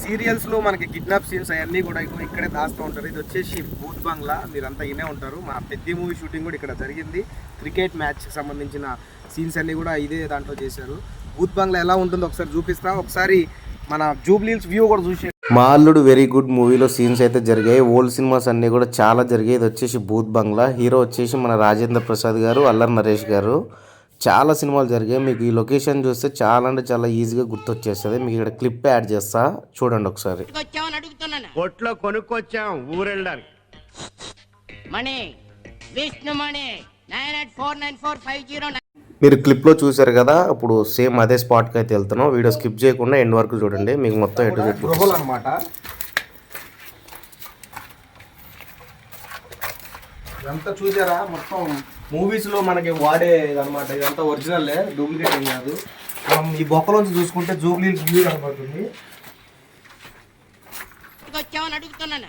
సీరియల్స్లో మనకి kidnap scenes అవన్నీ కూడా ఇక్కడే దాస్తూ ఉంటారు. ఇది వచ్చేసి భూత్ బంగ్లా, మీరంతా ఇనే ఉంటారు. మా పెద్ద మూవీ షూటింగ్ కూడా ఇక్కడ జరిగింది. క్రికెట్ మ్యాచ్కి సంబంధించిన సీన్స్ అన్నీ కూడా ఇదే దాంట్లో చేశారు. భూత్ బంగ్లా ఎలా ఉంటుందో ఒకసారి చూపిస్తా. ఒకసారి మన జూబ్లీహిల్స్ వ్యూ కూడా చూసే. మా అల్లుడు వెరీ గుడ్ మూవీలో సీన్స్ అయితే జరిగాయి. ఓల్డ్ సినిమాస్ అన్నీ కూడా చాలా జరిగాయి. ఇది వచ్చేసి భూత్ బంగ్లా. హీరో వచ్చేసి మన రాజేంద్ర ప్రసాద్ గారు, అల్లరి నరేష్ గారు. చాలా సినిమాలు జరిగాయి. మీకు ఈ లొకేషన్ చూస్తే చాలా అంటే చాలా ఈజీగా గుర్తొచ్చేస్తుంది. మీకు ఇక్కడ క్లిప్ యాడ్ చేస్తా, చూడండి ఒకసారి. కొట్లో కొనుక్కొచ్చాం ఊరెళ్ళడానికి. మణి విష్ణు మణి 98494509. మీరు క్లిప్లో చూసారు కదా, ఇప్పుడు సేమ్ అదే స్పాట్కి అయితే వెళ్తున్నాం. వీడియో స్కిప్ చేయకుండా ఎండ్ వరకు చూడండి, మీకు మొత్తం ఎటు గృహలు అనమాట. ఇదంతా చూసారా, మొత్తం మూవీస్లో మనకి వాడేది అనమాట. ఇదంతా ఒరిజినల్లే, డూప్లికేట్ ఏం కాదు. మనం ఈ బొక్కలోంచి చూసుకుంటే జూబ్లీహిల్స్ వ్యూ కనబడుతుంది.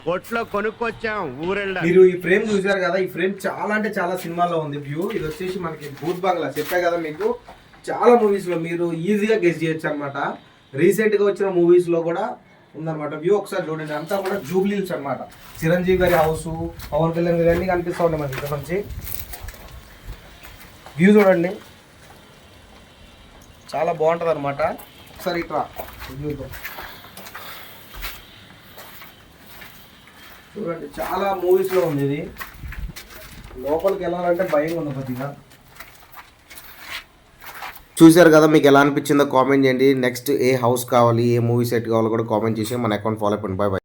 కొట్లో కొనుక్కొచ్చాం ఊరెళ్ళడానికి. మీరు ఈ ఫ్రేమ్ చూసారు కదా, ఈ ఫ్రేమ్ చాలా అంటే చాలా సినిమాల్లో ఉంది వ్యూ. ఇది వచ్చేసి మనకి భూత్ బంగ్లా. చెప్పా కదా మీకు, చాలా మూవీస్లో మీరు ఈజీగా గెస్ చేయొచ్చు అనమాట. రీసెంట్గా వచ్చిన మూవీస్లో కూడా ఉందన్నమాట వ్యూ. ఒకసారి చూడండి, అంతా కూడా జూబ్లీహిల్స్ అనమాట. చిరంజీవి గారి హౌస్, పవన్ కళ్యాణ్ గారి అన్ని కనిపిస్తూ ఉన్నాయి మనకి. ఇక్కడ నుంచి వ్యూ చూడండి, చాలా బాగుంటుంది అనమాట. ఒకసారి ఇట్లా చూడండి, చాలా మూవీస్లో ఉంది ఇది. లోపలికి వెళ్ళాలంటే భయంగా ఉంది కొద్దిగా. చూసారు కదా, మీకు ఎలా అనిపించిందో కామెంట్ చేయండి. నెక్స్ట్ ఏ హౌస్ కావాలి, ఏ మూవీ సెట్ కావాలో కూడా కామెంట్ చేసి మన అకౌంట్ ఫాలో అయిపోండి. Bye bye.